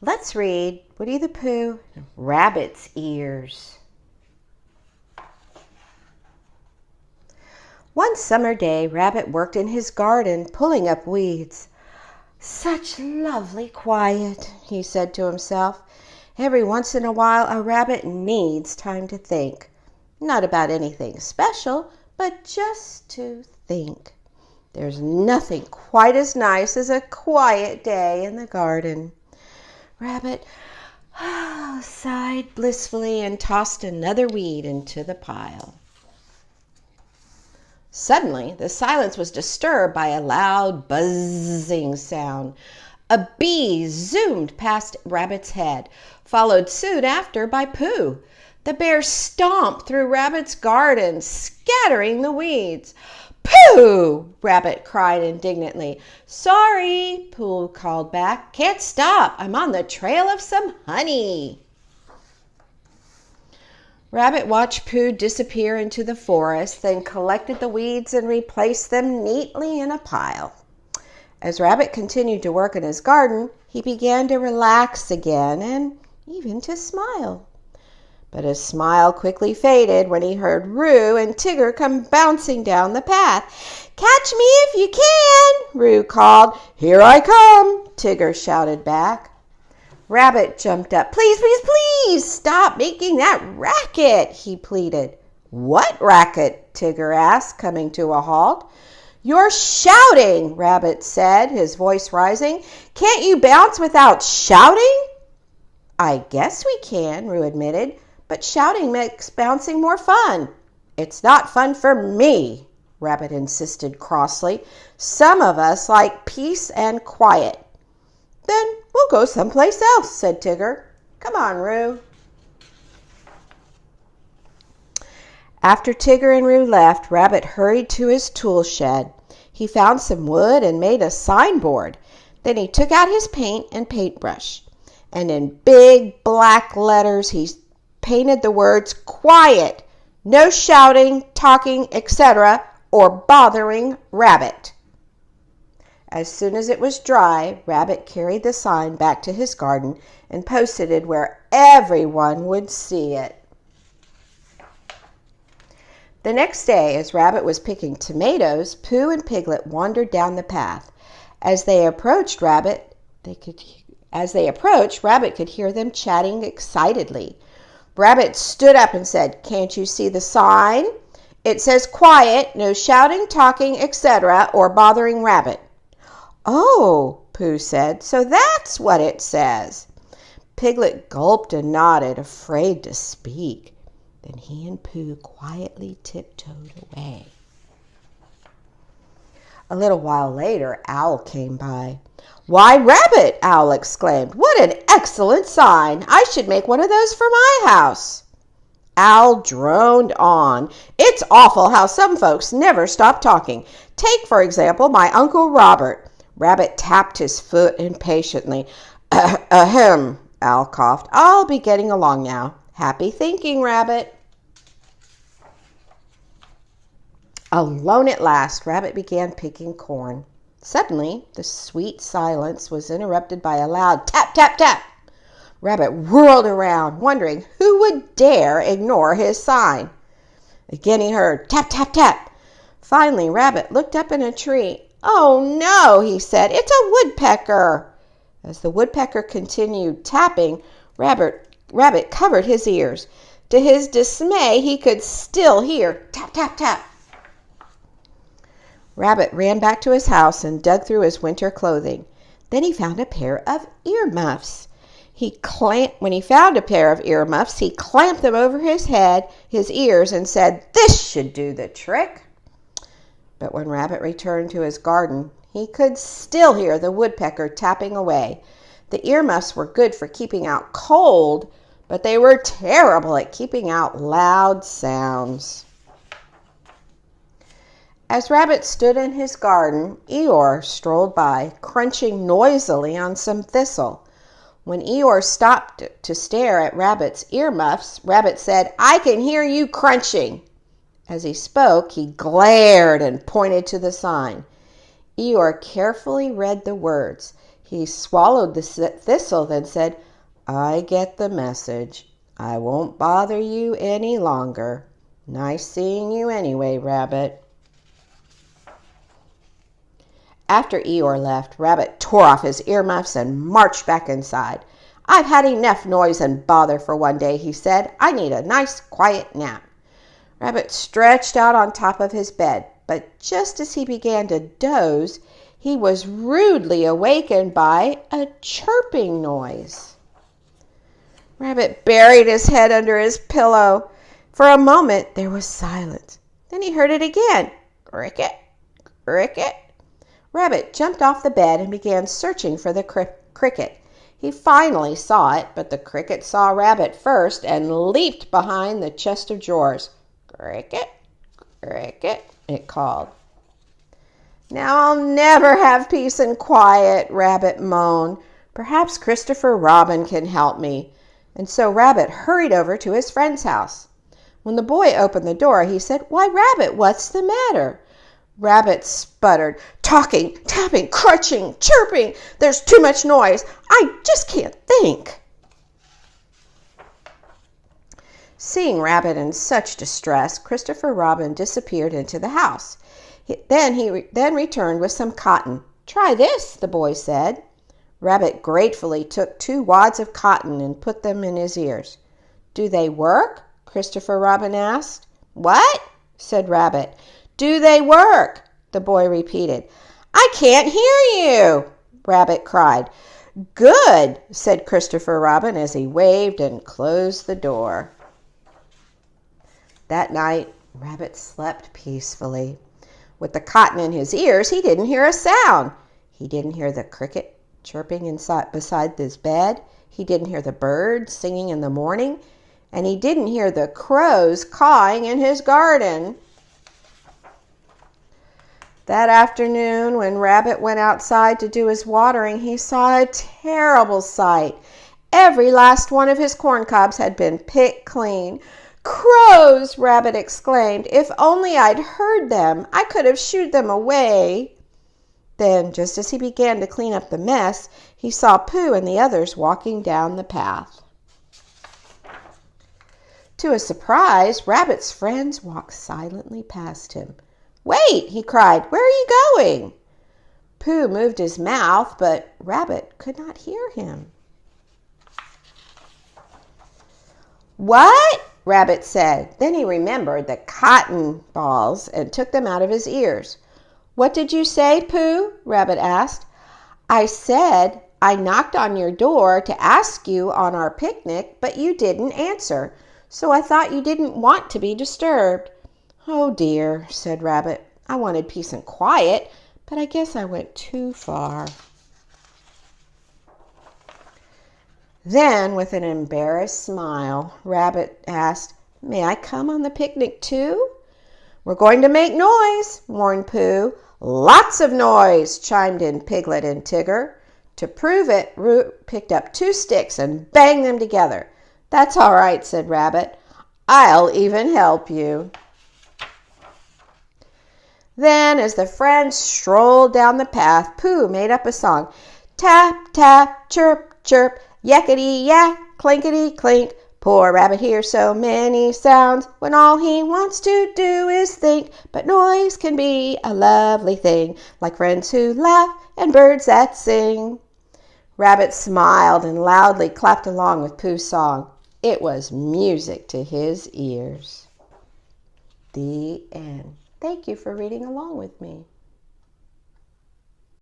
Let's read Winnie the Pooh, Rabbit's Ears. One summer day, Rabbit worked in his garden, pulling up weeds. "Such lovely quiet," he said to himself. "Every once in a while, a rabbit needs time to think. Not about anything special, but just to think. There's nothing quite as nice as a quiet day in the garden." Rabbit sighed blissfully and tossed another weed into the pile. Suddenly, the silence was disturbed by a loud buzzing sound. A bee zoomed past Rabbit's head, followed soon after by Pooh. The bear stomped through Rabbit's garden, scattering the weeds. "Pooh!" Rabbit cried indignantly. "Sorry," Pooh called back. "Can't stop. I'm on the trail of some honey." Rabbit watched Pooh disappear into the forest, then collected the weeds and replaced them neatly in a pile. As Rabbit continued to work in his garden, he began to relax again and even to smile. But his smile quickly faded when he heard Roo and Tigger come bouncing down the path. "Catch me if you can," Roo called. "Here I come," Tigger shouted back. Rabbit jumped up. "Please, please, please, stop making that racket," he pleaded. "What racket?" Tigger asked, coming to a halt. "You're shouting," Rabbit said, his voice rising. "Can't you bounce without shouting?" "I guess we can," Roo admitted, "but shouting makes bouncing more fun." "It's not fun for me," Rabbit insisted crossly. "Some of us like peace and quiet." "Then we'll go someplace else," said Tigger. "Come on, Roo." After Tigger and Roo left, Rabbit hurried to his tool shed. He found some wood and made a signboard. Then he took out his paint and paintbrush. And in big black letters, he painted the words "Quiet, no shouting, talking, etc., or bothering Rabbit." As soon as it was dry, Rabbit carried the sign back to his garden and posted it where everyone would see it. The next day, as Rabbit was picking tomatoes, Pooh and Piglet wandered down the path. As they approached, Rabbit could hear them chatting excitedly. Rabbit stood up and said, "Can't you see the sign? It says quiet, no shouting, talking, etc., or bothering Rabbit." "Oh," Pooh said, "so that's what it says." Piglet gulped and nodded, afraid to speak. Then he and Pooh quietly tiptoed away. A little while later, Owl came by. "Why, Rabbit!" Owl exclaimed. "What an excellent sign! I should make one of those for my house." Owl droned on. "It's awful how some folks never stop talking. Take, for example, my Uncle Robert." Rabbit tapped his foot impatiently. "Ahem," Owl coughed. "I'll be getting along now. Happy thinking, Rabbit." Alone at last, Rabbit began picking corn. Suddenly, the sweet silence was interrupted by a loud tap, tap, tap. Rabbit whirled around, wondering who would dare ignore his sign. Again he heard tap, tap, tap. Finally, Rabbit looked up in a tree. "Oh no," he said, "it's a woodpecker." As the woodpecker continued tapping, Rabbit covered his ears. To his dismay, he could still hear tap, tap, tap. Rabbit ran back to his house and dug through his winter clothing. Then he found a pair of earmuffs. When he found a pair of earmuffs, he clamped them over his head, his ears, and said, "This should do the trick." But when Rabbit returned to his garden, he could still hear the woodpecker tapping away. The earmuffs were good for keeping out cold, but they were terrible at keeping out loud sounds. As Rabbit stood in his garden, Eeyore strolled by, crunching noisily on some thistle. When Eeyore stopped to stare at Rabbit's earmuffs, Rabbit said, "I can hear you crunching." As he spoke, he glared and pointed to the sign. Eeyore carefully read the words. He swallowed the thistle, then said, "I get the message. I won't bother you any longer. Nice seeing you anyway, Rabbit." After Eeyore left, Rabbit tore off his earmuffs and marched back inside. "I've had enough noise and bother for one day," he said. "I need a nice quiet nap." Rabbit stretched out on top of his bed, but just as he began to doze, he was rudely awakened by a chirping noise. Rabbit buried his head under his pillow. For a moment there was silence. Then he heard it again. Cricket, cricket. Rabbit jumped off the bed and began searching for the cricket. He finally saw it, but the cricket saw Rabbit first and leaped behind the chest of drawers. "Cricket, cricket," it called. "Now I'll never have peace and quiet," Rabbit moaned. "Perhaps Christopher Robin can help me." And so Rabbit hurried over to his friend's house. When the boy opened the door, he said, "Why, Rabbit, what's the matter?" Rabbit sputtered, "Talking, tapping, crunching, chirping. There's too much noise. I just can't think." Seeing Rabbit in such distress, Christopher Robin disappeared into the house. He returned with some cotton. "Try this," the boy said. Rabbit gratefully took 2 wads of cotton and put them in his ears. "Do they work?" Christopher Robin asked. "What?" said Rabbit. "Do they work?" the boy repeated. "I can't hear you," Rabbit cried. "Good," said Christopher Robin as he waved and closed the door. That night, Rabbit slept peacefully. With the cotton in his ears, he didn't hear a sound. He didn't hear the cricket chirping beside his bed. He didn't hear the birds singing in the morning. And he didn't hear the crows cawing in his garden. That afternoon, when Rabbit went outside to do his watering, he saw a terrible sight. Every last one of his corn cobs had been picked clean. "Crows!" Rabbit exclaimed. "If only I'd heard them, I could have shooed them away." Then, just as he began to clean up the mess, he saw Pooh and the others walking down the path. To his surprise, Rabbit's friends walked silently past him. "Wait!" he cried. "Where are you going?" Pooh moved his mouth, but Rabbit could not hear him. "What?" Rabbit said. Then he remembered the cotton balls and took them out of his ears. "What did you say, Pooh?" Rabbit asked. "I said I knocked on your door to ask you on our picnic, but you didn't answer, so I thought you didn't want to be disturbed." "Oh dear," said Rabbit. "I wanted peace and quiet, but I guess I went too far." Then, with an embarrassed smile, Rabbit asked, "May I come on the picnic too?" "We're going to make noise," warned Pooh. "Lots of noise," chimed in Piglet and Tigger. To prove it, Root picked up 2 sticks and banged them together. "That's all right," said Rabbit. "I'll even help you." Then, as the friends strolled down the path, Pooh made up a song. "Tap, tap, chirp, chirp, yakety yak, clinkety clink. Poor Rabbit hears so many sounds when all he wants to do is think. But noise can be a lovely thing, like friends who laugh and birds that sing." Rabbit smiled and loudly clapped along with Pooh's song. It was music to his ears. The end. Thank you for reading along with me.